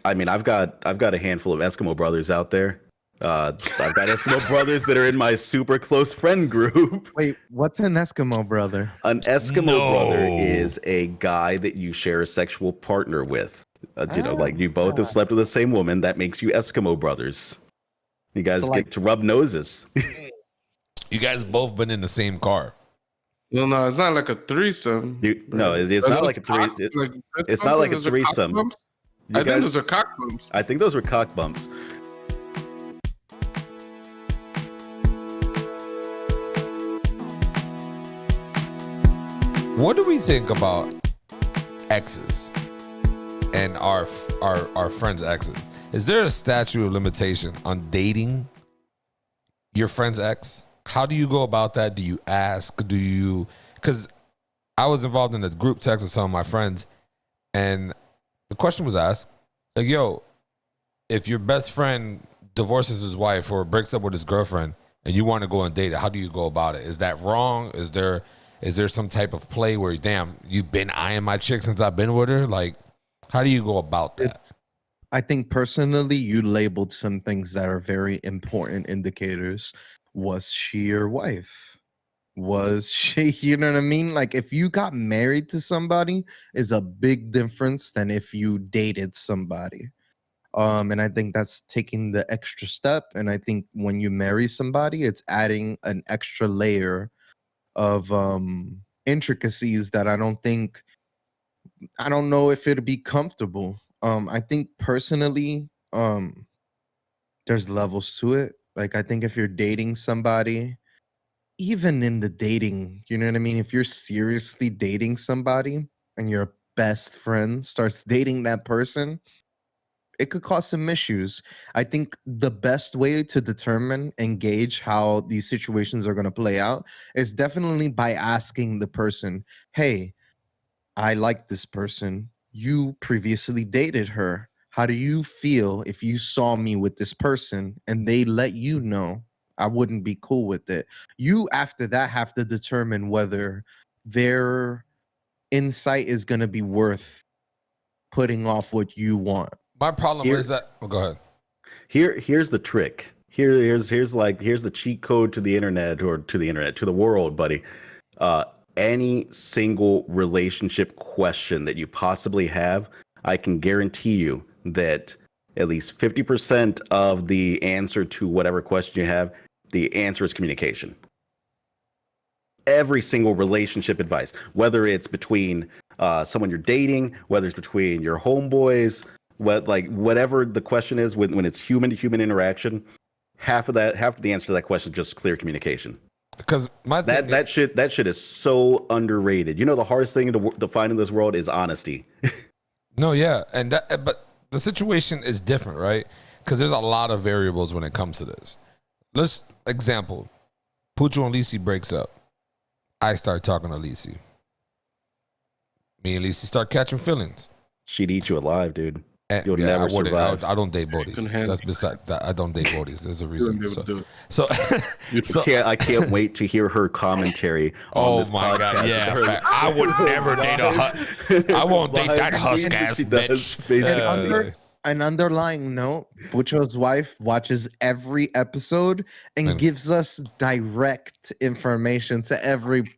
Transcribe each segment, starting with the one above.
I mean, I've got a handful of Eskimo brothers out there. I've got Eskimo brothers that are in my super close friend group. Wait, what's an Eskimo brother? An Eskimo brother is a guy that you share a sexual partner with. Like you both have slept with the same woman. That makes you Eskimo brothers. You guys get to rub noses. You guys both been in the same car. Well, no, it's not like a threesome. It's not like a threesome. It's not like a threesome. I think those are cock bumps. I think those were cock bumps. What do we think about exes and our friends' exes? Is there a statute of limitation on dating your friend's ex? How do you go about that? Do you ask? Because I was involved in a group text with some of my friends, and the question was asked, like, yo, if your best friend divorces his wife or breaks up with his girlfriend and you want to go and date it, how do you go about it? Is that wrong? Is there some type of play where, damn, you've been eyeing my chick since I've been with her? Like, how do you go about that? I think personally, you labeled some things that are very important indicators. Was she your wife? Was she, you know what I mean? Like, if you got married to somebody is a big difference than if you dated somebody. And I think that's taking the extra step. And I think when you marry somebody, it's adding an extra layer of intricacies that I don't know if it'd be comfortable. I think personally, there's levels to it. Like, I think if you're dating somebody, even in the dating, you know what I mean? If you're seriously dating somebody and your best friend starts dating that person, it could cause some issues. I think the best way to determine and gauge how these situations are going to play out is definitely by asking the person, hey, I like this person. You previously dated her. How do you feel if you saw me with this person and they let you know I wouldn't be cool with it? You, after that, have to determine whether their insight is going to be worth putting off what you want. My problem is that. Oh, go ahead. Here's the trick. Here's the cheat code to the internet, to the world, buddy. Any single relationship question that you possibly have, I can guarantee you that at least 50% of the answer to whatever question you have, the answer is communication. Every single relationship advice, whether it's between someone you're dating, whether it's between your homeboys, whatever the question is, when it's human to human interaction, half of the answer to that question is just clear communication. Because that shit is so underrated. You know, the hardest thing to find in this world is honesty. No, yeah, but the situation is different, right? Because there's a lot of variables when it comes to this. Example, Pucho and Lisy breaks up. I start talking to Lisy. Me and Lisy start catching feelings. She'd eat you alive, dude. You'll never survive. I don't date bodies. That's beside that. I don't date bodies. There's a reason. I can't wait to hear her comety on this podcast. Oh my god! Yeah, I would never date I won't date that husk ass bitch. An underlying note: Bucho's wife watches every episode and gives us direct information to every.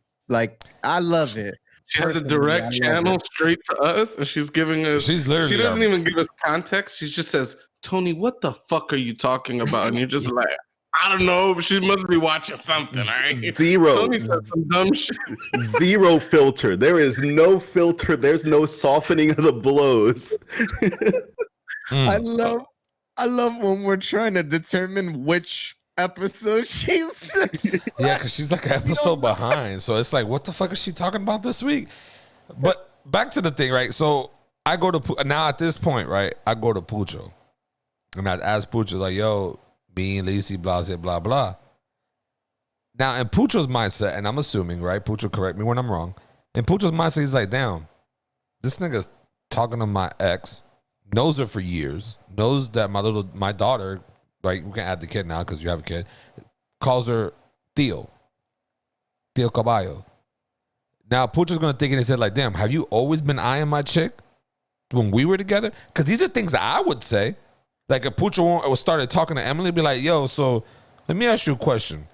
I love it. She has a direct channel straight to us, and she's giving us. She doesn't even give us context. She just says, "Tony, what the fuck are you talking about?" And you're just like, "I don't know, but she must be watching something." All right, Tony said some dumb shit. Zero filter. There is no filter. There's no softening of the blows. I love when we're trying to determine which episode she's yeah, because she's like an episode behind, so it's like, what the fuck is she talking about this week? But back to the thing, right? So I go to now at this point, right? I go to Pucho and I ask Pucho, like, yo, me and Lisy, blah blah blah. Now in Pucho's mindset, and I'm assuming, right? Pucho, correct me when I'm wrong. In Pucho's mindset, he's like, damn, this nigga's talking to my ex, knows her for years, knows that my daughter. Right, we can add the kid now because you have a kid. Calls her Tío Caballo. Now, Pucho's going to think in his head like, damn, have you always been eyeing my chick? when we were together? Because these are things that I would say. Like if Pucho started talking to Emily, be like, yo, so let me ask you a question.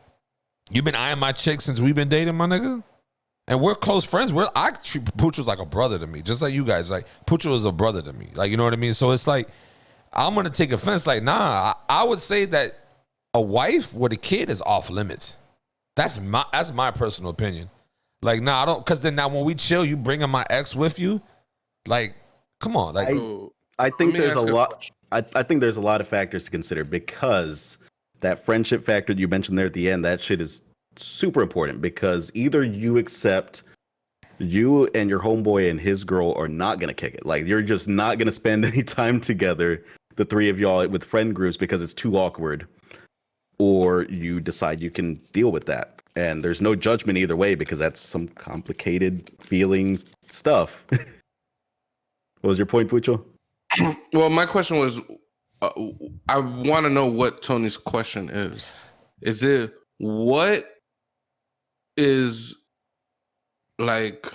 You been eyeing my chick since we've been dating, my nigga? And we're close friends. I treat Pucho like a brother to me, just like you guys. Like Pucho is a brother to me. Like, you know what I mean? So it's like, I'm going to take offense. Like, nah, I would say that a wife with a kid is off limits. That's my personal opinion. Like, nah, I don't, because then now when we chill, you bringing my ex with you? Like, come on. Like, I think there's a lot. I think there's a lot of factors to consider, because that friendship factor that you mentioned there at the end, that shit is super important, because either you accept you and your homeboy and his girl are not going to kick it. Like, you're just not going to spend any time together, the three of y'all, with friend groups, because it's too awkward. Or you decide you can deal with that. And there's no judgment either way, because that's some complicated feeling stuff. What was your point, Pucho? Well, my question was, I want to know what Tony's question is. Is it, what is, like,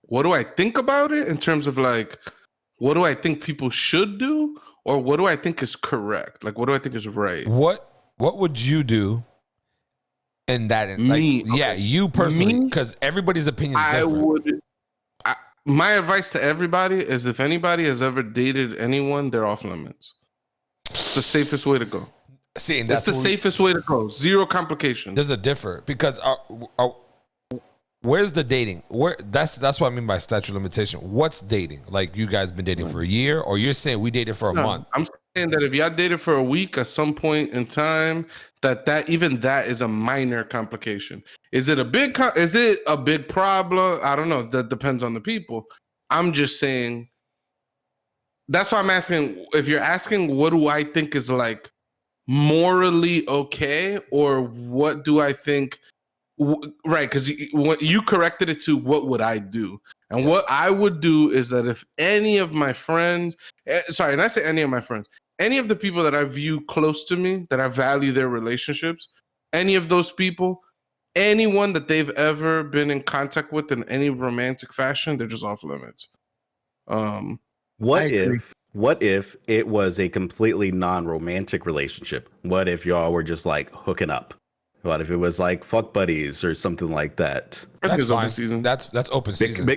what do I think about it in terms of, like, what do I think people should do? Or what do I think is correct? Like, what do I think is right? What would you do in that? Me? Like, yeah, you personally, because everybody's opinion is different. My advice to everybody is, if anybody has ever dated anyone, they're off limits. It's the safest way to go. See, and that's the safest way to go. Zero complications. There's a differ, because where's the dating? That's what I mean by statute of limitation. What's dating? Like, you guys been dating for a year, or you're saying we dated for a month? I'm saying that if y'all dated for a week at some point in time, that even that is a minor complication. Is it a big problem? I don't know. That depends on the people. I'm just saying. That's why I'm asking. If you're asking, what do I think is, like, morally okay, or what do I think? Right, because you corrected it to what would I do, and what I would do is that if any of my friends, and I say any of my friends, any of the people that I view close to me, that I value their relationships, any of those people, anyone that they've ever been in contact with in any romantic fashion, they're just off limits. What if it was a completely non-romantic relationship? What if y'all were just, like, hooking up? What if it was like fuck buddies or something like that? That's open season. That's open season.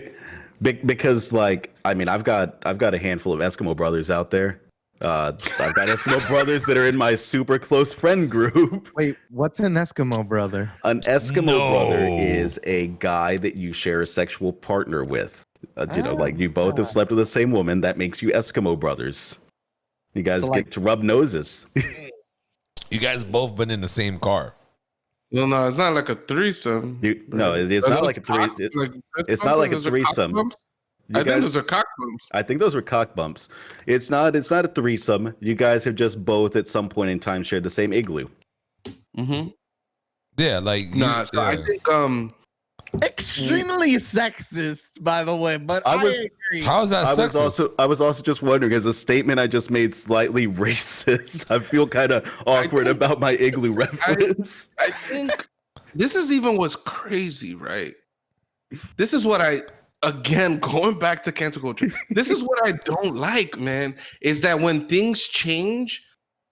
Because, like, I mean, I've got a handful of Eskimo brothers out there. I've got Eskimo brothers that are in my super close friend group. Wait, what's an Eskimo brother? An Eskimo brother is a guy that you share a sexual partner with. You know, like, you both have slept with the same woman. That makes you Eskimo brothers. You guys get to rub noses. You guys both been in the same car. Well, no, it's not like a threesome. It's not like a threesome. It's not like a threesome. I think those are cock bumps. I think those were cock bumps. It's not a threesome. You guys have just both at some point in time shared the same igloo. Mm-hmm. Yeah, like I think extremely sexist, by the way, but I agree. How is that sexist? I was also just wondering, is a statement I just made slightly racist? I feel kind of awkward about my igloo reference. I think this is even what's crazy, right? This is what again, going back to cancel culture, this is what I don't like, man, is that when things change,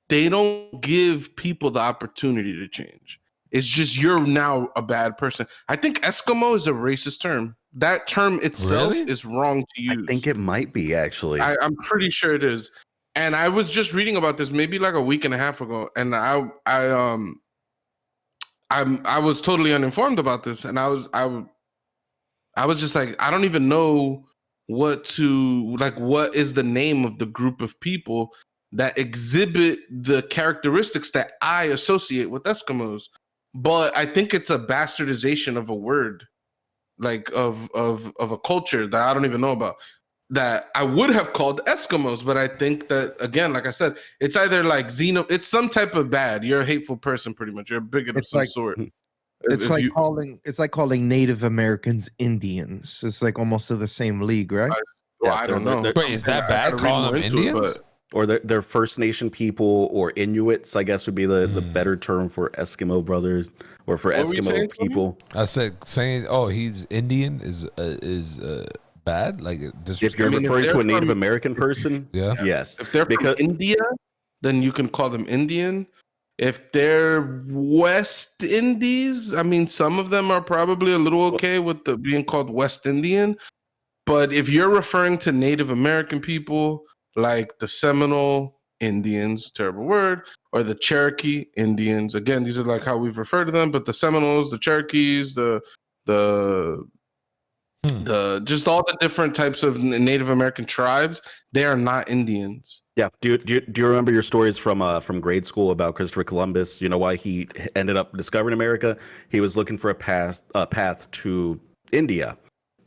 they don't give people the opportunity to change. It's just, you're now a bad person. I think Eskimo is a racist term. That term itself is wrong to use. I think it might be, actually. I'm pretty sure it is. And I was just reading about this maybe like a week and a half ago, and I was totally uninformed about this, and I was just like, I don't even know what is the name of the group of people that exhibit the characteristics that I associate with Eskimos. But I think it's a bastardization of a word, like of a culture that I don't even know about, that I would have called Eskimos. But I think that, again, like I said, it's either like it's some type of bad. You're a hateful person, pretty much. You're a bigot of some sort. It's like calling Native Americans Indians. It's like almost to the same league, right? I don't know. Wait, is that bad calling them Indians? Or they're First Nation people, or Inuits, I guess would be the better term for Eskimo brothers, or for Eskimo people. I said saying, oh, he's Indian is bad? Like if you're referring to a Native American person, yes. If they're from India, then you can call them Indian. If they're West Indies, I mean, some of them are probably a little okay with being called West Indian. But if you're referring to Native American people, like the Seminole Indians, terrible word, or the Cherokee Indians, again, these are like how we've referred to them. But the Seminoles, the Cherokees, the just all the different types of Native American tribes, they are not Indians. Yeah. Do you remember your stories from grade school about Christopher Columbus? You know why he ended up discovering America? He was looking for a path to India.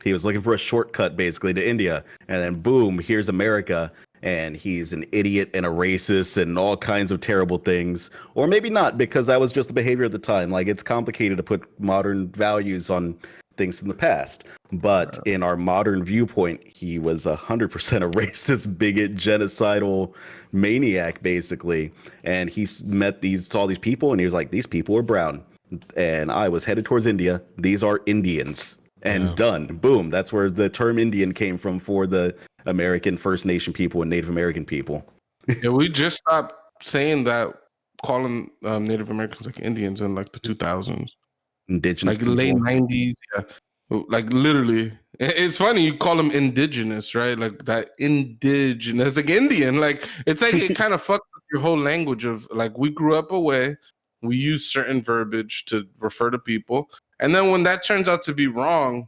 He was looking for a shortcut basically to India, and then boom, here's America, and he's an idiot and a racist and all kinds of terrible things. Or maybe not, because that was just the behavior at the time. Like, it's complicated to put modern values on things in the past. But in our modern viewpoint, he was 100% a racist, bigot, genocidal maniac, basically. And he saw these people, and he was like, these people are brown. And I was headed towards India. These are Indians. And done. Boom. That's where the term Indian came from for the American First Nation people and Native American people. Yeah, we just stopped saying that, calling Native Americans like Indians in like the 2000s. Indigenous like people. Late 90s. Yeah. Like literally. It's funny, you call them indigenous, right? Like that indigenous, like Indian. Like it's like it kind of fucked with your whole language of like, we grew up away. We use certain verbiage to refer to people. And then when that turns out to be wrong,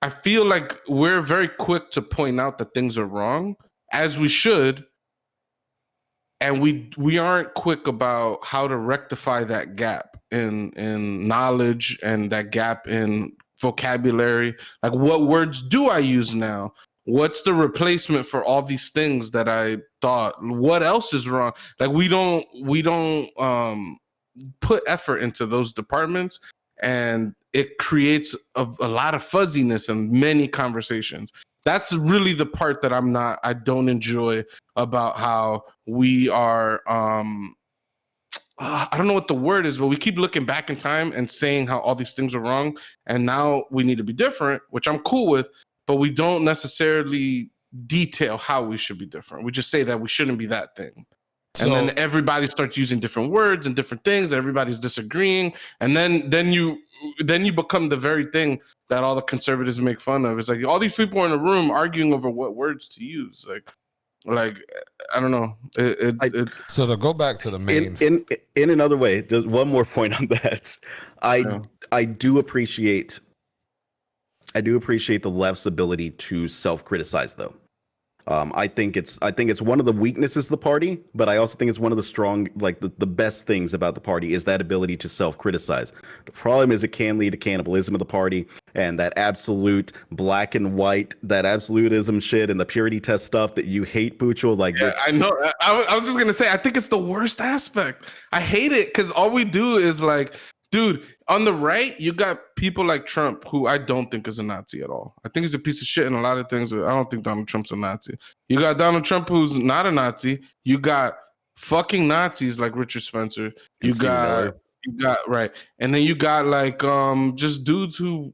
I feel like we're very quick to point out that things are wrong, as we should. And we aren't quick about how to rectify that gap in knowledge and that gap in vocabulary. Like, what words do I use now? What's the replacement for all these things that I thought? What else is wrong? Like, we don't put effort into those departments, and it creates a lot of fuzziness in many conversations. That's really the part that I don't enjoy about how we are, I don't know what the word is, but we keep looking back in time and saying how all these things are wrong. And now we need to be different, which I'm cool with, but we don't necessarily detail how we should be different. We just say that we shouldn't be that thing. And then everybody starts using different words and different things. And everybody's disagreeing. And then you become the very thing that all the conservatives make fun of. It's like all these people are in a room arguing over what words to use. Like I don't know. So to go back to the main, in another way, just one more point on that. I do appreciate the left's ability to self-criticize, though. I think it's one of the weaknesses of the party, but I also think it's one of the strong, like the best things about the party is that ability to self-criticize. The problem is it can lead to cannibalism of the party and that absolute black and white, that absolutism shit and the purity test stuff that you hate, Buchos. Like, yeah, I know. I was just gonna say, I think it's the worst aspect. I hate it because all we do is like, dude, on the right, you got people like Trump, who I don't think is a Nazi at all. I think he's a piece of shit in a lot of things, but I don't think Donald Trump's a Nazi. You got Donald Trump, who's not a Nazi. You got fucking Nazis like Richard Spencer. You got right. And then you got like just dudes who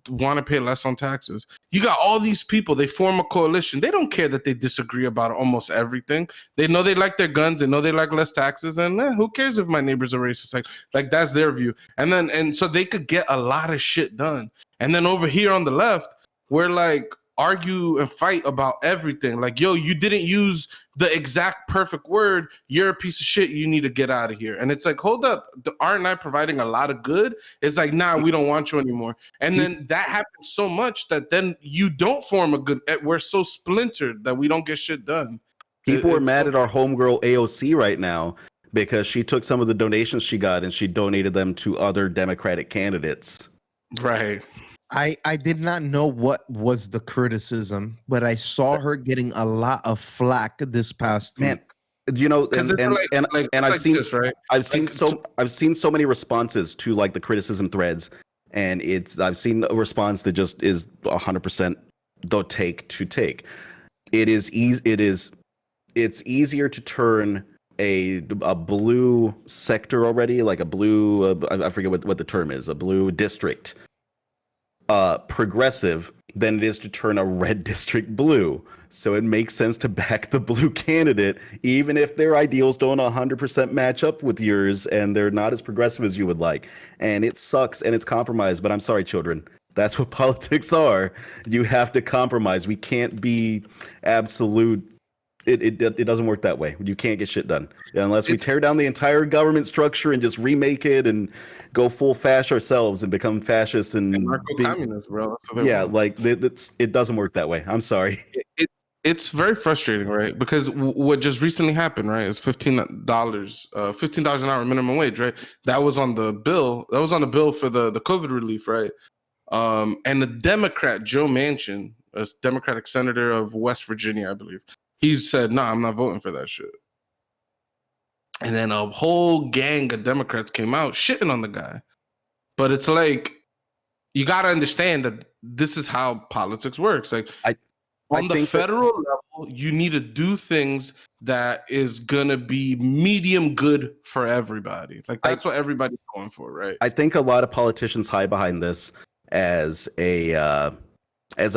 want to pay less on taxes. You got all these people, they form a coalition. They don't care that they disagree about almost everything. They know they like their guns, they know they like less taxes, and who cares if my neighbor's a racist? Like that's their view. And so they could get a lot of shit done. And then over here on the left, we're like argue and fight about everything. Like, yo, you didn't use the exact perfect word. You're a piece of shit. You need to get out of here. And it's like, hold up. Aren't I providing a lot of good? It's like, nah, we don't want you anymore. And then that happens so much that then you don't form a good, we're so splintered that we don't get shit done. People are mad at our homegirl AOC right now because she took some of the donations she got and she donated them to other Democratic candidates. Right. I did not know what was the criticism, but I saw her getting a lot of flack this past week. You know, and I've seen this, right? I've seen so many responses to like the criticism threads, and I've seen a response that just is 100% the take. It's easier to turn a blue sector already, like a blue I forget what the term is, a blue district, progressive than it is to turn a red district blue. So it makes sense to back the blue candidate, even if their ideals don't 100% match up with yours and they're not as progressive as you would like. And it sucks and it's compromise, but I'm sorry, children. That's what politics are. You have to compromise. We can't be absolute. It doesn't work that way. You can't get shit done unless we tear down the entire government structure and just remake it and go full fascist ourselves and become fascists and communists, bro. Yeah, like it doesn't work that way. I'm sorry. It's very frustrating, right? Because what just recently happened, right, is $15 an hour minimum wage, right? That was on the bill. That was on the bill for the COVID relief, right? And the Democrat Joe Manchin, a Democratic senator of West Virginia, I believe, he said, "Nah, I'm not voting for that shit." And then a whole gang of Democrats came out shitting on the guy. But it's like, you got to understand that this is how politics works. Like, on the federal level, you need to do things that is going to be medium good for everybody. Like, that's what everybody's going for, right? I think a lot of politicians hide behind this as a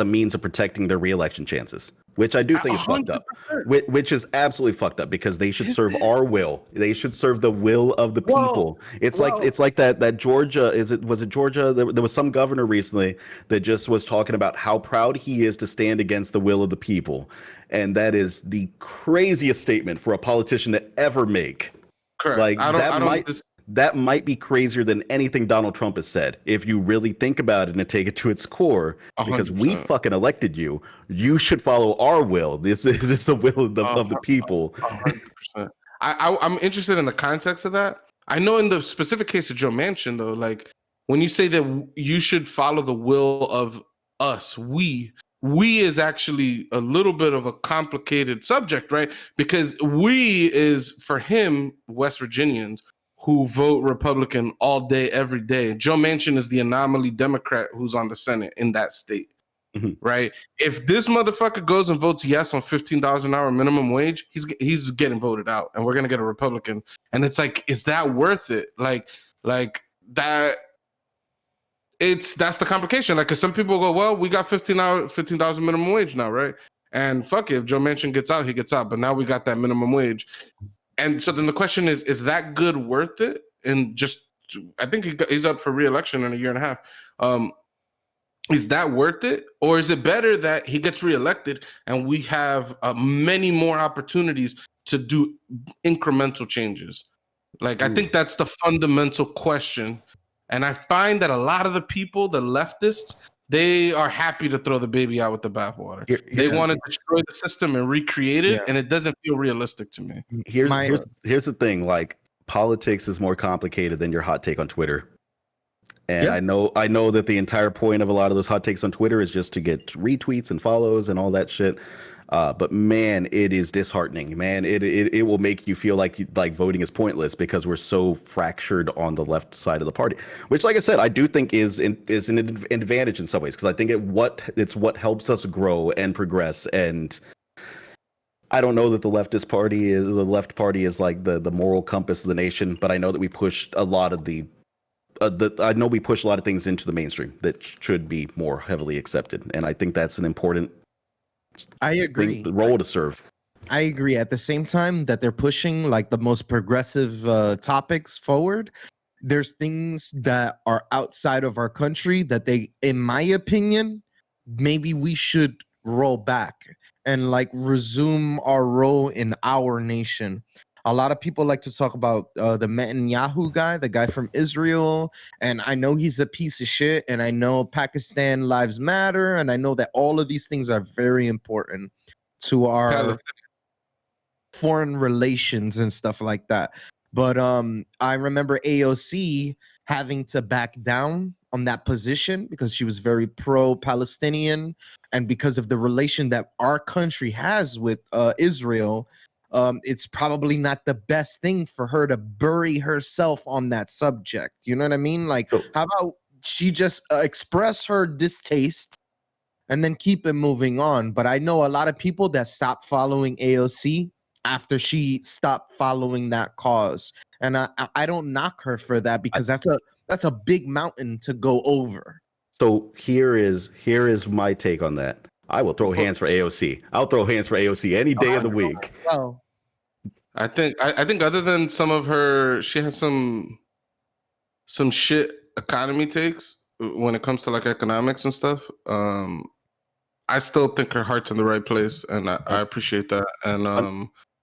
means of protecting their reelection chances, which I do think is fucked up. Which is absolutely fucked up because they should serve our will. They should serve the will of the people. It's like that Georgia, was it Georgia? There was some governor recently that just was talking about how proud he is to stand against the will of the people. And that is the craziest statement for a politician to ever make. Correct. Like that might be crazier than anything Donald Trump has said. If you really think about it and take it to its core, because 100%. We fucking elected you, you should follow our will. This is the will of the people. 100%. I'm interested in the context of that. I know in the specific case of Joe Manchin, though, like when you say that you should follow the will of us, we is actually a little bit of a complicated subject, right? Because we is, for him, West Virginians who vote Republican all day, every day. Joe Manchin is the anomaly Democrat who's on the Senate in that state, right? If this motherfucker goes and votes yes on $15 an hour minimum wage, he's getting voted out, and we're gonna get a Republican. And it's like, is that worth it? Like that. That's the complication. Like, cause some people go, well, we got $15 minimum wage now, right? And fuck it, if Joe Manchin gets out, he gets out. But now we got that minimum wage. And so then the question is that good worth it? And just, I think he's up for reelection in a year and a half. Is that worth it? Or is it better that he gets reelected and we have many more opportunities to do incremental changes? Like, I think that's the fundamental question. And I find that a lot of the people, the leftists, they are happy to throw the baby out with the bathwater. They want to destroy the system and recreate it, and it doesn't feel realistic to me. Here's the thing: like, politics is more complicated than your hot take on Twitter. And I know that the entire point of a lot of those hot takes on Twitter is just to get retweets and follows and all that shit. But man, it is disheartening. Man, it will make you feel like voting is pointless because we're so fractured on the left side of the party. Which, like I said, I do think is an advantage in some ways, because I think it's what helps us grow and progress. And I don't know that the left party is like the moral compass of the nation, but I know that we pushed a lot of we push a lot of things into the mainstream that should be more heavily accepted, and I think that's an important. I agree. Role to serve. I agree. At the same time that they're pushing like the most progressive topics forward, there's things that are outside of our country that they, in my opinion, maybe we should roll back and like resume our role in our nation. A lot of people like to talk about the Netanyahu guy, the guy from Israel. And I know he's a piece of shit. And I know Pakistan lives matter. And I know that all of these things are very important to our foreign relations and stuff like that. But I remember AOC having to back down on that position because she was very pro-Palestinian. And because of the relation that our country has with Israel, it's probably not the best thing for her to bury herself on that subject. You know what I mean? Like, how about she just express her distaste and then keep it moving on? But I know a lot of people that stopped following AOC after she stopped following that cause. And I don't knock her for that because that's a big mountain to go over. So here is my take on that. I will throw hands for AOC. I'll throw hands for AOC any day of the week. Well, I think other than some of her, she has some shit economy takes when it comes to like economics and stuff. I still think her heart's in the right place, and I appreciate that. And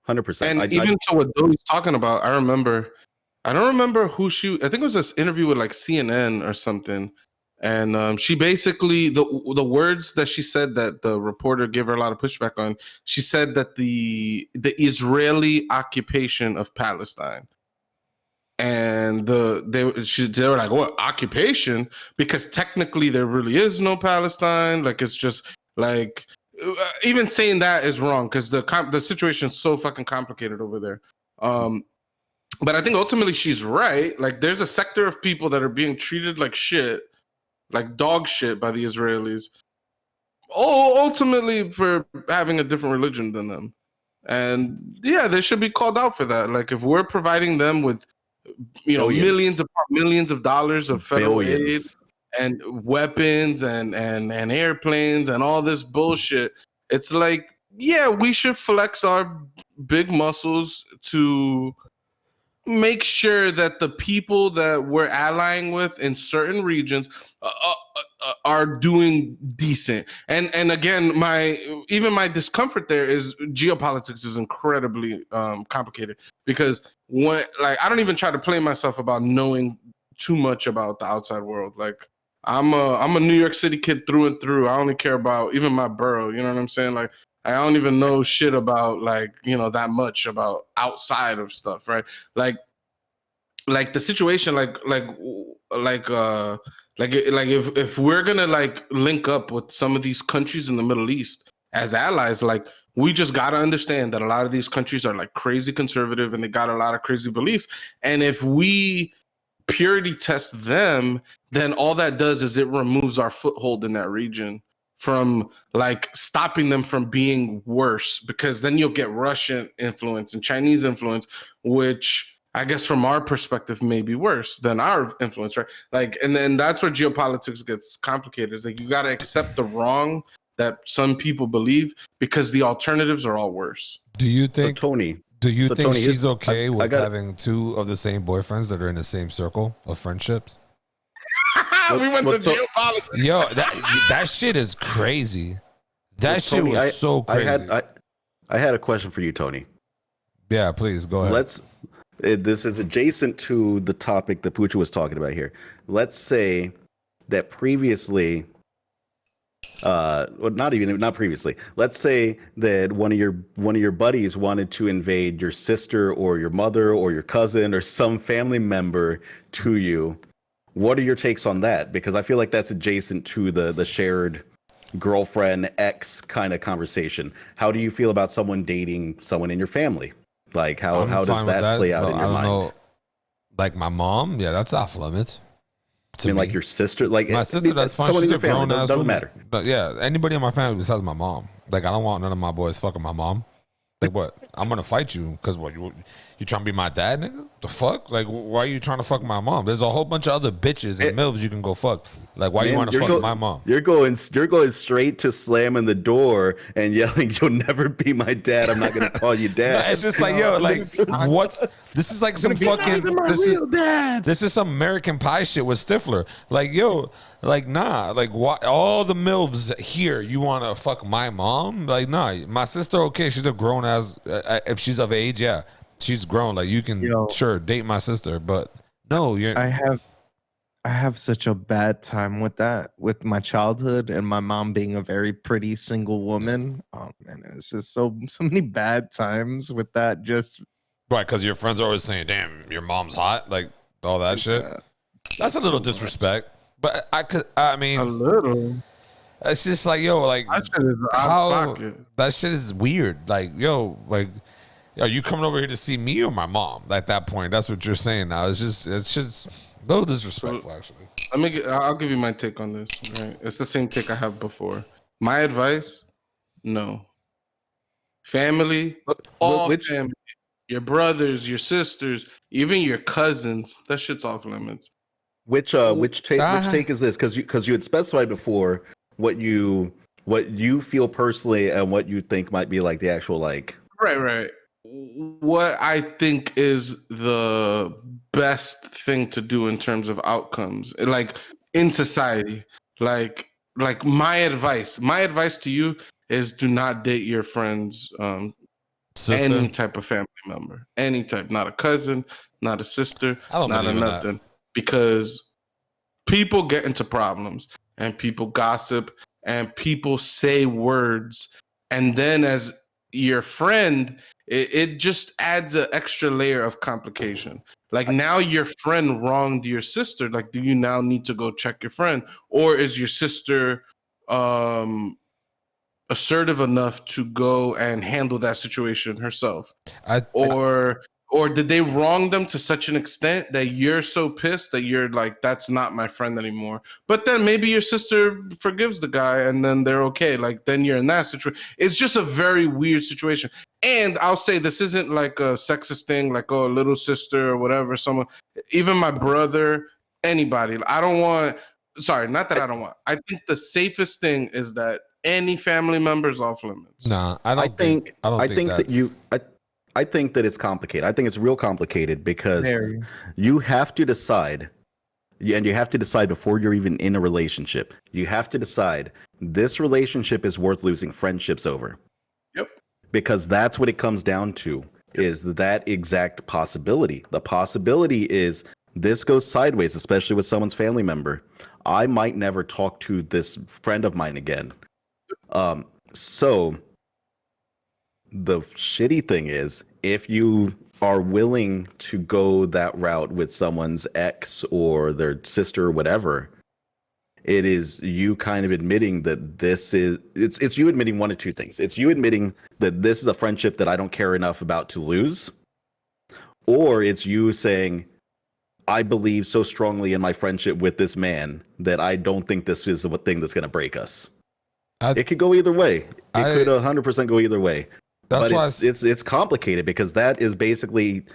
100%. And even to what Doty's talking about, I don't remember who she. I think it was this interview with like CNN or something, and she basically the words that she said that the reporter gave her a lot of pushback on. She said that the Israeli occupation of Palestine, and they were like, what occupation? Because technically there really is no Palestine. Like it's just like. Even saying that is wrong because the situation is so fucking complicated over there. But I think ultimately she's right. Like there's a sector of people that are being treated like shit, like dog shit by the Israelis. Ultimately for having a different religion than them. And yeah, they should be called out for that. Like if we're providing them with, millions of dollars of federal aid and weapons and airplanes and all this bullshit, it's like, yeah, we should flex our big muscles to make sure that the people that we're allying with in certain regions are doing decent. And again, my discomfort there is geopolitics is incredibly complicated because I don't even try to play myself about knowing too much about the outside world. Like I'm a New York City kid through and through. I only care about even my borough. You know what I'm saying? Like I don't even know shit about that much about outside of stuff, right? Like the situation, if we're gonna link up with some of these countries in the Middle East as allies, we just gotta understand that a lot of these countries are crazy conservative and they got a lot of crazy beliefs. And if we purity test them, then all that does is it removes our foothold in that region from stopping them from being worse, because then you'll get Russian influence and Chinese influence, which I guess from our perspective may be worse than our influence, right? And then that's where geopolitics gets complicated. It's you got to accept the wrong that some people believe because the alternatives are all worse. Do you think, Tony, she's okay with having two of the same boyfriends that are in the same circle of friendships? We went to geopolitics. Yo, that shit is crazy. That shit Tony, was so crazy. I had a question for you, Tony. Yeah, please go ahead. This is adjacent to the topic that Buchos was talking about here. Let's say that previously, not previously. Let's say that one of your buddies wanted to invade your sister or your mother or your cousin or some family member to you. What are your takes on that? Because I feel like that's adjacent to the shared girlfriend ex kind of conversation. How do you feel about someone dating someone in your family? How does that play out in your mind? Know. Like my mom, yeah, that's off limits. I mean, like your sister, my sister, that's fine. She's a grown ass. Doesn't matter. But yeah, anybody in my family besides my mom. I don't want none of my boys fucking my mom. What? I'm gonna fight you because what? You trying to be my dad, nigga? The fuck? Why are you trying to fuck my mom? There's a whole bunch of other bitches and milfs you can go fuck. Why you want to fuck my mom? You're going straight to slamming the door and yelling, "You'll never be my dad. I'm not gonna call you dad." No, it's just what's this is like some fucking this is some American Pie shit with Stifler. Why all the milfs here you want to fuck my mom? Nah, my sister, okay, she's a grown ass. If she's of age, yeah, she's grown. You can sure date my sister, but no, you're. I have such a bad time with that, with my childhood and my mom being a very pretty single woman. Oh man, it's just so many bad times with that. Just right, because your friends are always saying, "Damn, your mom's hot," all that shit. That's a little disrespect, but I mean, a little. It's just how that shit is weird. Are you coming over here to see me or my mom? At that point, that's what you're saying now. It's just a little disrespectful, actually. I'll give you my take on this. Right? It's the same take I have before. My advice: no. Family, family, your brothers, your sisters, even your cousins. That shit's off limits. Which take is this? Because you had specified before what you feel personally and what you think might be like the actual like. Right. What I think is the best thing to do in terms of outcomes, like in society, like my advice to you is do not date your friend's any type of family member, any type, not a cousin, not a sister, not a nothing, because people get into problems and people gossip and people say words, and then as your friend, it just adds an extra layer of complication. Like now your friend wronged your sister. Like, do you now need to go check your friend, or is your sister assertive enough to go and handle that situation herself? Or did they wrong them to such an extent that you're so pissed that you're like, that's not my friend anymore? But then maybe your sister forgives the guy and then they're okay. Like then you're in that situation. It's just a very weird situation. And I'll say this isn't like a sexist thing, like, oh, a little sister or whatever, someone, even my brother, anybody. I think the safest thing is that any family member is off limits. Nah, I think that it's complicated. I think it's real complicated because you have to decide, and you have to decide before you're even in a relationship. You have to decide this relationship is worth losing friendships over. Yep. Because that's what it comes down to, is that exact possibility. The possibility is this goes sideways, especially with someone's family member. I might never talk to this friend of mine again. So the shitty thing is, if you are willing to go that route with someone's ex or their sister or whatever, it is you kind of admitting that it's you admitting one of two things. It's you admitting that this is a friendship that I don't care enough about to lose, or it's you saying, I believe so strongly in my friendship with this man that I don't think this is the thing that's going to break us. It could go either way. It could 100% go either way. But it's complicated because that is basically,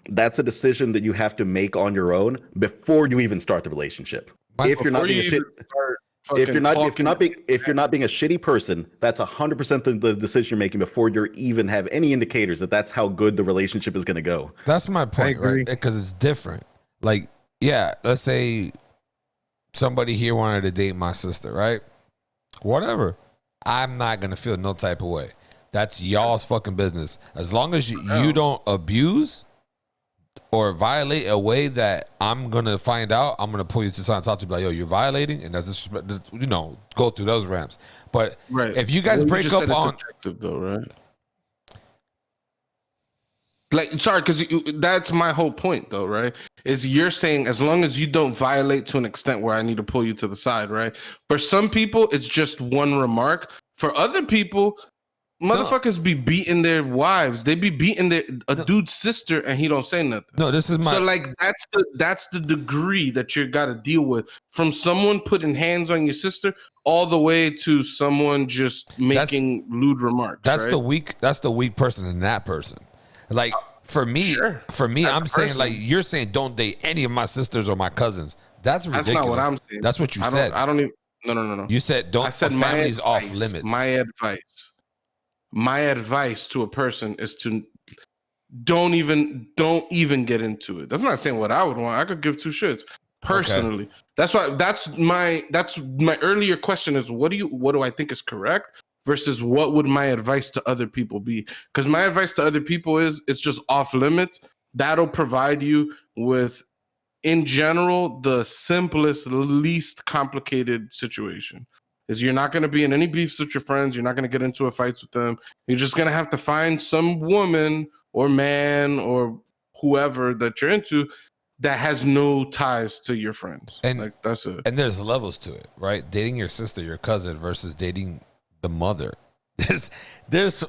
that's a decision that you have to make on your own before you even start the relationship. If you're not being a shitty person, that's 100% the decision you're making before you even have any indicators that that's how good the relationship is going to go. That's my point, right? Because it's different. Like, yeah, let's say somebody here wanted to date my sister, right? Whatever. I'm not going to feel no type of way. That's y'all's fucking business. As long as you don't abuse or violate a way that I'm going to find out, I'm going to pull you to the side and talk to you like, yo, you're violating, and that's disrespect, go through those ramps. But if you guys break up on... objective though, right? Like, sorry, because that's my whole point though, right? Is you're saying as long as you don't violate to an extent where I need to pull you to the side, right? For some people, it's just one remark. For other people... motherfuckers be beating their wives. They be beating a dude's sister, and he don't say nothing. No, this is my. So like that's the degree that you got to deal with, from someone putting hands on your sister all the way to someone just making lewd remarks. That's right? That's the weak person in that person. Like for me, I'm saying like you're saying don't date any of my sisters or my cousins. That's ridiculous. That's not what I'm saying. That's what you said. I don't even. No. You said don't. I said family's off limits. My advice to a person is to don't even get into it. That's not saying what I would want. I could give two shits personally. Okay. That's my earlier question is what do I think is correct versus what would my advice to other people be? Because my advice to other people is it's just off limits. That'll provide you with, in general, the simplest, least complicated situation. Is you're not going to be in any beefs with your friends. You're not going to get into a fights with them. You're just going to have to find some woman or man or whoever that you're into that has no ties to your friends. And like that's it. And there's levels to it, right? Dating your sister, your cousin versus dating the mother. There's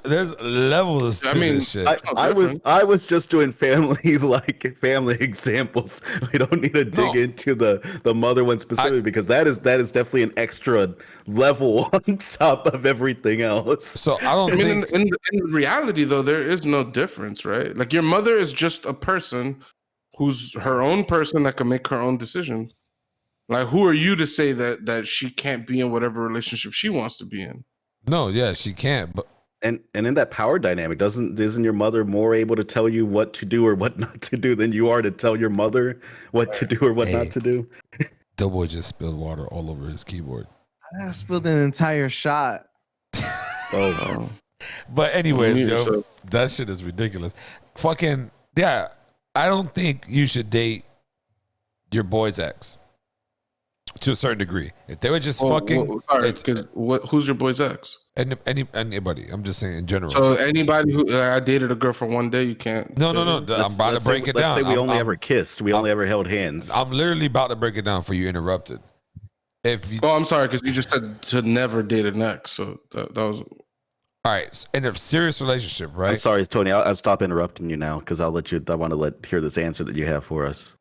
levels to this shit. I was just doing family examples. We don't need to dig into the mother one specifically because that is definitely an extra level on top of everything else. So I think in reality though there is no difference, right? Like your mother is just a person who's her own person that can make her own decisions. Like, who are you to say that she can't be in whatever relationship she wants to be in? No, yeah, she can't. But and in that power dynamic, isn't your mother more able to tell you what to do or what not to do than you are to tell your mother what to do or what not to do? The boy just spilled water all over his keyboard. I spilled an entire shot. Oh. But anyways, yo, that shit is ridiculous. Fucking yeah, I don't think you should date your boy's ex. To a certain degree, if they were just who's your boy's ex? Anybody. I'm just saying in general. So anybody who I dated a girl for one day, you can't. No. I'm about to break it down. Let's say we only ever kissed. We only ever held hands. I'm literally about to break it down for you. Interrupted. I'm sorry, because you just said to never date an ex. So that was. All right, in a serious relationship, right? I'm sorry, Tony. I'll stop interrupting you now because I want to hear this answer that you have for us.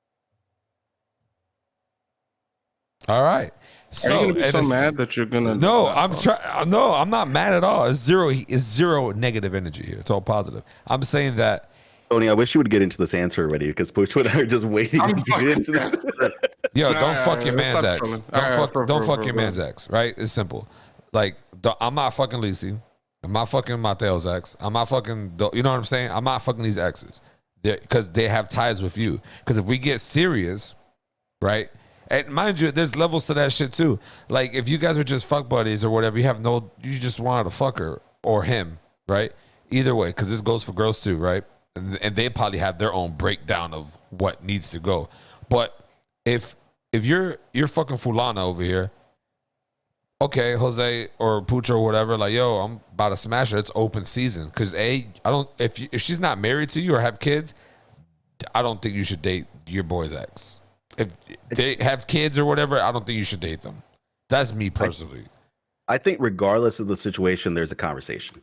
All right. So, are you gonna be so mad that you're gonna? No, I'm not mad at all. It's zero negative energy here. It's all positive. I'm saying that. Tony, I wish you would get into this answer already because Puch and I are just waiting to get into this. Yo, don't fuck your man's ex. Don't fuck your man's ex. Right? It's simple. Like I'm not fucking Lisy. I'm not fucking Mateo's ex. I'm not fucking. You know what I'm saying? I'm not fucking these exes because they have ties with you. Because if we get serious, right? And mind you, there's levels to that shit too. Like if you guys are just fuck buddies or whatever, you just wanted to fuck her or him, right? Either way, because this goes for girls too, right? And they probably have their own breakdown of what needs to go. But if you're fucking Fulana over here, okay, Jose or Pucho or whatever, like yo, I'm about to smash her. It's open season because if she's not married to you or have kids, I don't think you should date your boy's ex. If they have kids or whatever, I don't think you should date them. That's me personally. I think regardless of the situation, there's a conversation.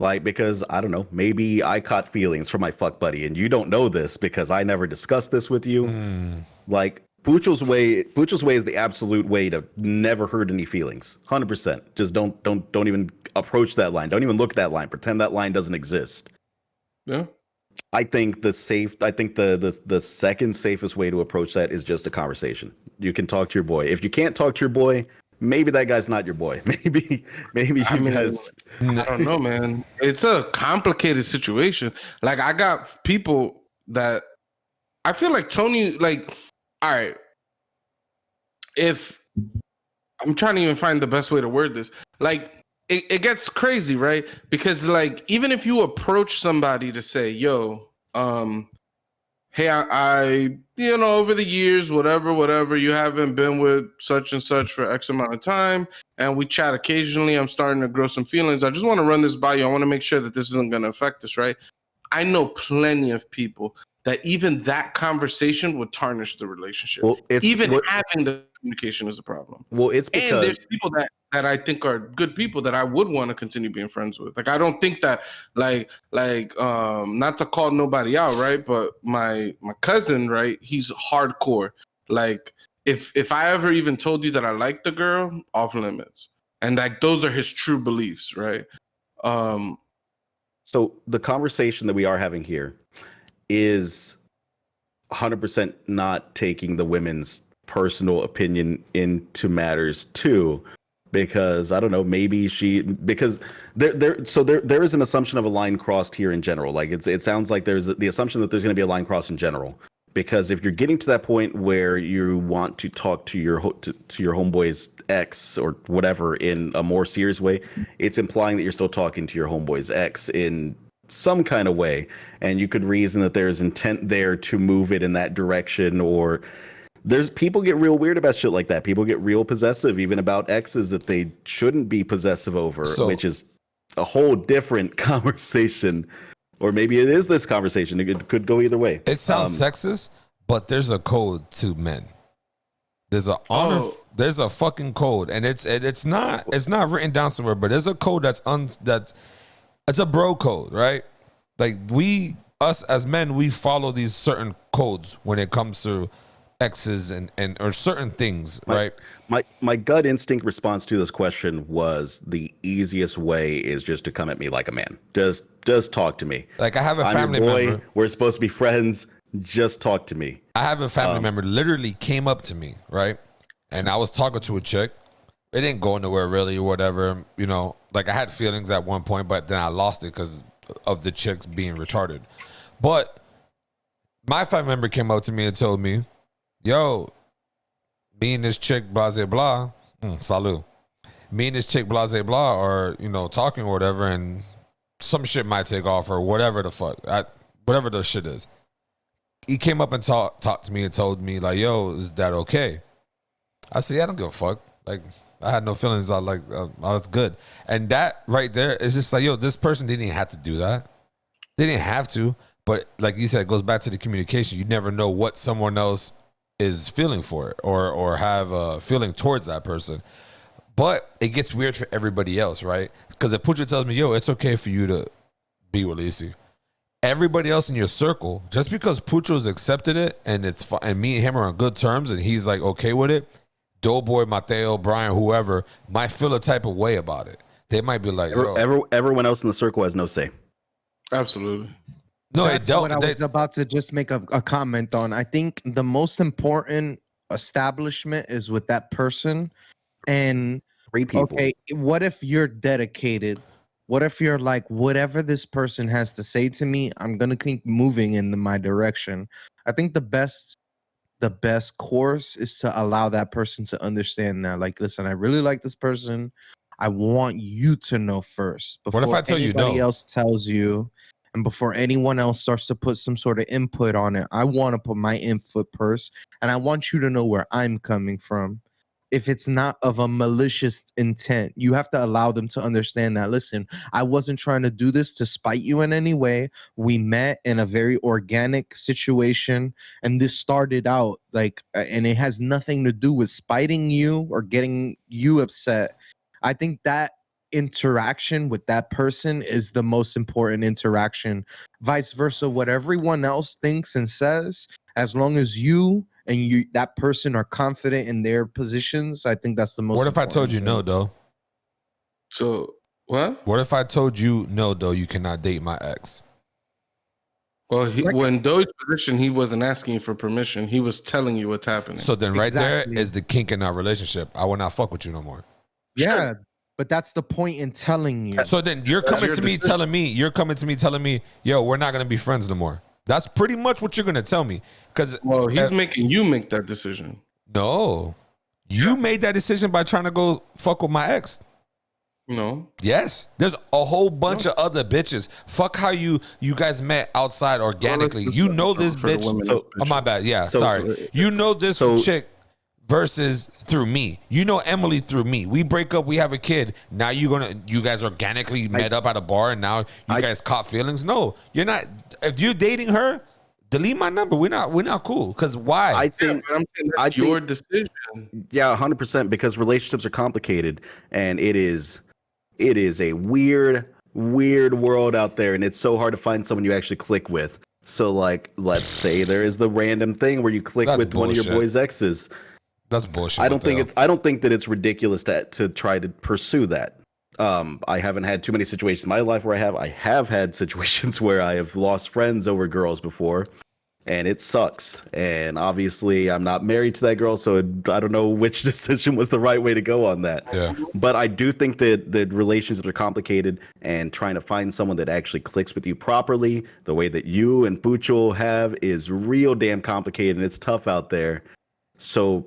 Like, because I don't know, maybe I caught feelings for my fuck buddy and you don't know this because I never discussed this with you. Like Pucho's way is the absolute way to never hurt any feelings. 100%. Just don't even approach that line. Don't even look at that line. Pretend that line doesn't exist. Yeah. I think the second safest way to approach that is just a conversation. You can talk to your boy. If you can't talk to your boy, maybe that guy's not your boy. Maybe guys. I don't know, man. It's a complicated situation. Like I got people that I feel like Tony. Like, all right, if I'm trying to even find the best way to word this, like. It gets crazy, right? Because like even if you approach somebody to say, yo, hey, I over the years, whatever, you haven't been with such and such for X amount of time, and we chat occasionally, I'm starting to grow some feelings. I just want to run this by you. I want to make sure that this isn't going to affect us, right? I know plenty of people that even that conversation would tarnish the relationship. Well, having the communication is a problem. Well, it's because and there's people that I think are good people that I would want to continue being friends with. Like I don't think that like not to call nobody out, right? But my cousin, right? He's hardcore. Like if I ever even told you that I like the girl, off limits. And like those are his true beliefs, right? So the conversation that we are having here is 100% not taking the women's personal opinion into matters too, because I don't know, maybe because there is an assumption of a line crossed here in general. Like it sounds like there's the assumption that there's going to be a line crossed in general, because if you're getting to that point where you want to talk to your homeboy's ex or whatever in a more serious way, it's implying that you're still talking to your homeboy's ex in some kind of way, and you could reason that there's intent there to move it in that direction. Or there's people get real weird about shit like that. People get real possessive even about exes that they shouldn't be possessive over, which is a whole different conversation. Or maybe it is this conversation. It could go either way. It sounds sexist, but there's a code to men. There's a honor. There's a fucking code, and it's not written down somewhere, but there's a code that's it's a bro code, right? Like us as men, we follow these certain codes when it comes to exes and or certain things, right? My gut instinct response to this question was the easiest way is just to come at me like a man. Just talk to me. Like I have a I'm family your boy. member. We're supposed to be friends. just talk to me. I have a family member literally came up to me, right? And I was talking to a chick. It didn't go nowhere really or whatever. You know, like I had feelings at one point, but then I lost it because of the chicks being retarded. But my family member came up to me and told me, yo, me and this chick, blah, blah, blah, salud. Me and this chick, blah, blah, blah, are, you know, talking or whatever, and some shit might take off or whatever the fuck, whatever the shit is. He came up and talked to me and told me, like, yo, is that okay? I said, yeah, I don't give a fuck. Like, I had no feelings. I was good. And that right there is just like, yo, this person didn't even have to do that. They didn't have to. But like you said, it goes back to the communication. You never know what someone else is feeling for it or have a feeling towards that person. But it gets weird for everybody else, right? Because if Pucho tells me, yo, it's okay for you to be with Lisy, everybody else in your circle, just because Pucho's accepted it and it's fine, and me and him are on good terms and he's like okay with it, Doughboy, Mateo, Brian, whoever might feel a type of way about it. They might be like, everyone else in the circle has no say. Absolutely. No, that's what I was about to just make a comment on. I think the most important establishment is with that person. And 3 people. Okay, what if you're dedicated? What if you're like, whatever this person has to say to me, I'm gonna keep moving in my direction. I think the best course is to allow that person to understand that. Like, listen, I really like this person. I want you to know first before what if I tell anybody you no? else tells you, and before anyone else starts to put some sort of input on it. I want to put my input first, and I want you to know where I'm coming from. If it's not of a malicious intent, you have to allow them to understand that, listen, I wasn't trying to do this to spite you in any way. We met in a very organic situation, and this started out like, and it has nothing to do with spiting you or getting you upset. I think that interaction with that person is the most important interaction. Vice versa, what everyone else thinks and says, as long as you and that person are confident in their positions, I think that's the most. What if I told you no, though? So what? What if I told you no, though? You cannot date my ex. Well, when Doe's position, he wasn't asking for permission. He was telling you what's happening. So then, right there is the kink in our relationship. I will not fuck with you no more. Yeah, but that's the point in telling you. So then you're coming to me telling me, yo, we're not gonna be friends no more. That's pretty much what you're gonna tell me. Because he's making you make that decision. No, you made that decision by trying to go fuck with my ex. No. Yes, there's a whole bunch of other bitches. Fuck how you guys met outside organically. You know this bitch. Oh my bad. Yeah, sorry. You know this chick versus through me. You know Emily through me. We break up. We have a kid. Now you guys organically met up at a bar, and now you guys caught feelings. No, you're not. If you're dating her, delete my number. We're not cool. Because why? I think that's your decision. Yeah, 100%. Because relationships are complicated, and it is a weird world out there, and it's so hard to find someone you actually click with. So, like, let's say there is the random thing where you click with one of your boys' exes. That's bullshit. I don't think that it's ridiculous to try to pursue that. I haven't had too many situations in my life where I have had situations where I have lost friends over girls before, and it sucks. And obviously, I'm not married to that girl, so I don't know which decision was the right way to go on that. Yeah. But I do think that the relationships are complicated, and trying to find someone that actually clicks with you properly, the way that you and Bucho have, is real damn complicated, and it's tough out there. So,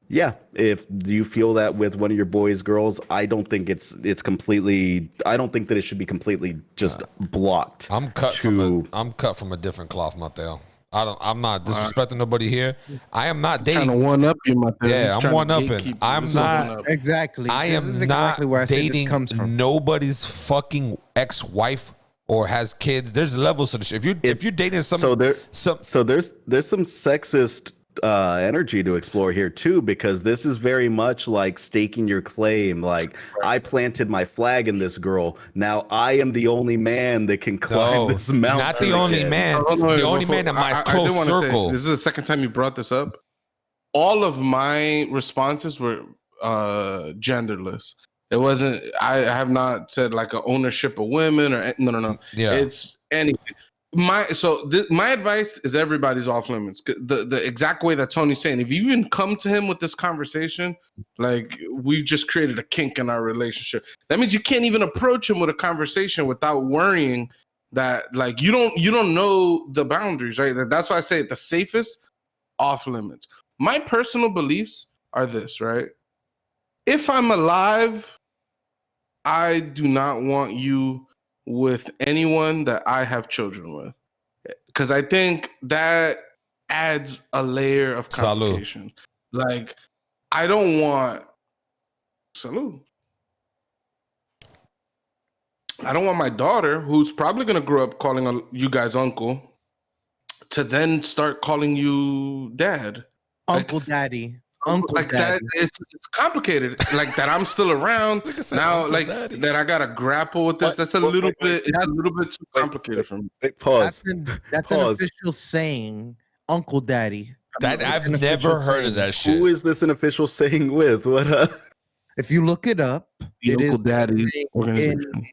yeah, if you feel that with one of your boys' girls, I don't think it's completely. I don't think that it should be completely just blocked. I'm cut from a different cloth, Mateo. I'm not disrespecting nobody here. I am not dating. Trying to one up you, Mateo. Yeah, I'm one upping. I'm not exactly. I am not dating nobody's fucking ex-wife or has kids. There's levels to the shit. If you're dating someone, so there's some sexist energy to explore here too, because this is very much like staking your claim. Like, I planted my flag in this girl. Now I am the only man that can climb this mountain. Not the only man. The only man in my close circle. This is the second time you brought this up. All of my responses were genderless. It wasn't. I have not said like an ownership of women or no. Yeah. It's anything. my advice is everybody's off limits. The exact way that Tony's saying, if you even come to him with this conversation, like we've just created a kink in our relationship. That means you can't even approach him with a conversation without worrying that like you don't know the boundaries, right? That's why I say the safest off limits. My personal beliefs are this, right? If I'm alive, I do not want you with anyone that I have children with, because I think that adds a layer of complication. Like, I don't want I don't want my daughter, who's probably going to grow up calling you guys uncle, to then start calling you dad. Uncle Daddy. Uncle like Daddy. That, it's complicated. Like that I'm still around now. Like Daddy. That I gotta grapple with this. That's a little bit. It's a little bit too complicated for me. Pause. That's an official saying. Uncle Daddy. I've never heard of that shit. Who is this an official saying with? What? If you look it up, it Uncle is Daddy organization.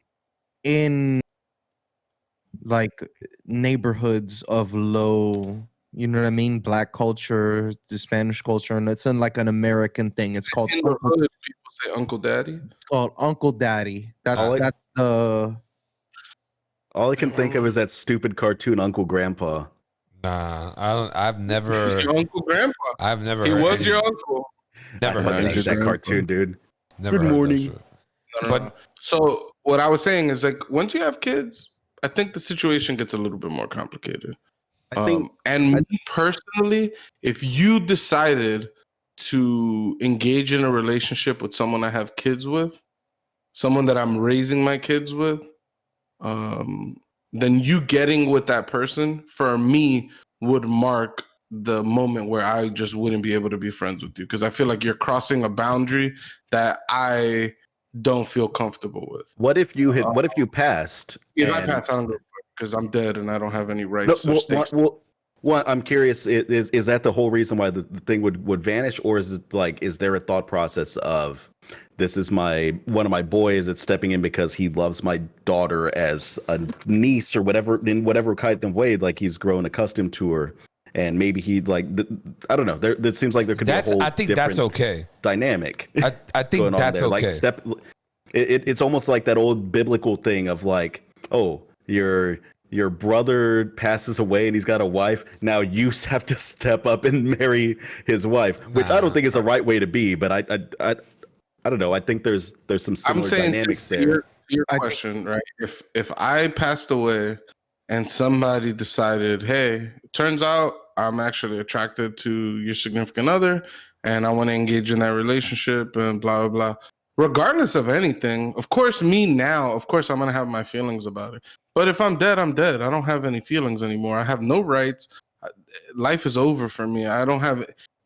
In like neighborhoods of low, you know what I mean, Black culture, the Spanish culture, and it's in like an American thing. It's called in the hood, people say Uncle Daddy. It's called Uncle Daddy. That's all I can think of is that stupid cartoon Uncle Grandpa. Nah, I don't. I've never. He's your Uncle Grandpa. I've never. He was your uncle. Never heard that cartoon, dude. Never Good morning. But so what I was saying is like once you have kids, I think the situation gets a little bit more complicated. I think, me personally, if you decided to engage in a relationship with someone I have kids with, someone that I'm raising my kids with, then you getting with that person for me would mark the moment where I just wouldn't be able to be friends with you, because I feel like you're crossing a boundary that I don't feel comfortable with. What if you passed? If I pass, I don't go because I'm dead and I don't have any rights. Well, I'm curious. Is that the whole reason why the thing would vanish, or is it like, is there a thought process of this is one of my boys that's stepping in because he loves my daughter as a niece or whatever, in whatever kind of way, like he's grown accustomed to her, and maybe he like I don't know. It seems like there could be a whole. I think that's okay. Dynamic. I think that's okay. Like it's almost like that old biblical thing of like, oh, your brother passes away and he's got a wife. Now you have to step up and marry his wife, which I don't think is the right way to be. But I don't know. I think there's some similar dynamics there. Your question, right? If I passed away and somebody decided, hey, it turns out I'm actually attracted to your significant other and I want to engage in that relationship and blah, blah, blah. Regardless of anything, of course, I'm going to have my feelings about it. But if I'm dead, I'm dead. I don't have any feelings anymore. I have no rights. Life is over for me.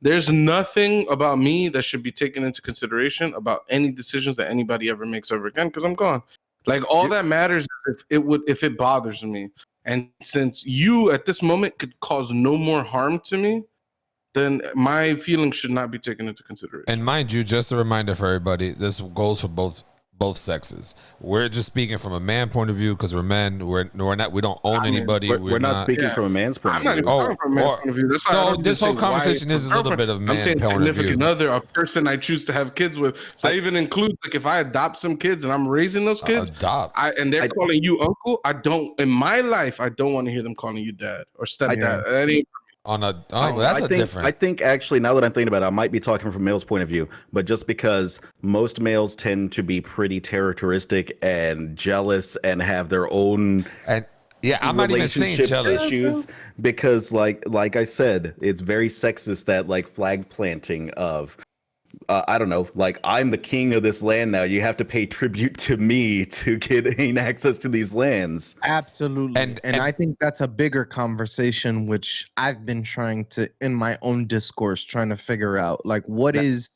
There's nothing about me that should be taken into consideration about any decisions that anybody ever makes ever again, because I'm gone. Like, all that matters is if it bothers me. And since you at this moment could cause no more harm to me, then my feelings should not be taken into consideration. And mind you, just a reminder for everybody, this goes for both sexes. We're just speaking from a man point of view because we're men. We don't own anybody. We're not speaking from a man's point of view. I'm not even from a man's point of view. No, this whole conversation is a little bit of man. I'm saying point significant other, a person I choose to have kids with. So I even include, like, if I adopt some kids and I'm raising those kids, and they're calling you uncle, in my life, I don't want to hear them calling you dad or stepdad. I think actually, now that I'm thinking about it, I might be talking from a male's point of view, but just because most males tend to be pretty territorialistic and jealous and have their own I'm not even saying jealous issues, because like I said, it's very sexist, that like flag planting of I don't know, like, I'm the king of this land now. You have to pay tribute to me to gain access to these lands. Absolutely. And I think that's a bigger conversation, which I've been trying to, in my own discourse, trying to figure out, like, what is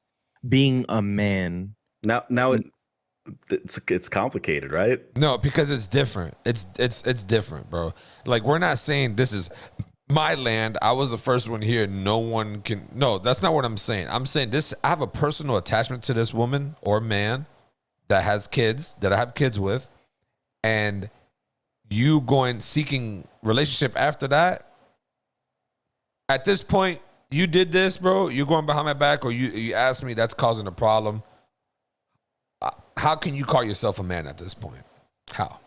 being a man? Now it's complicated, right? No, because it's different. It's different, bro. Like, we're not saying this is my land. I was the first one here. No one can. No, that's not what I'm saying. I'm saying this. I have a personal attachment to this woman or man that has kids, that I have kids with, and you going seeking relationship after that, at this point, you did this, bro. You're going behind my back, or you asked me, that's causing a problem. How can you call yourself a man at this point? How?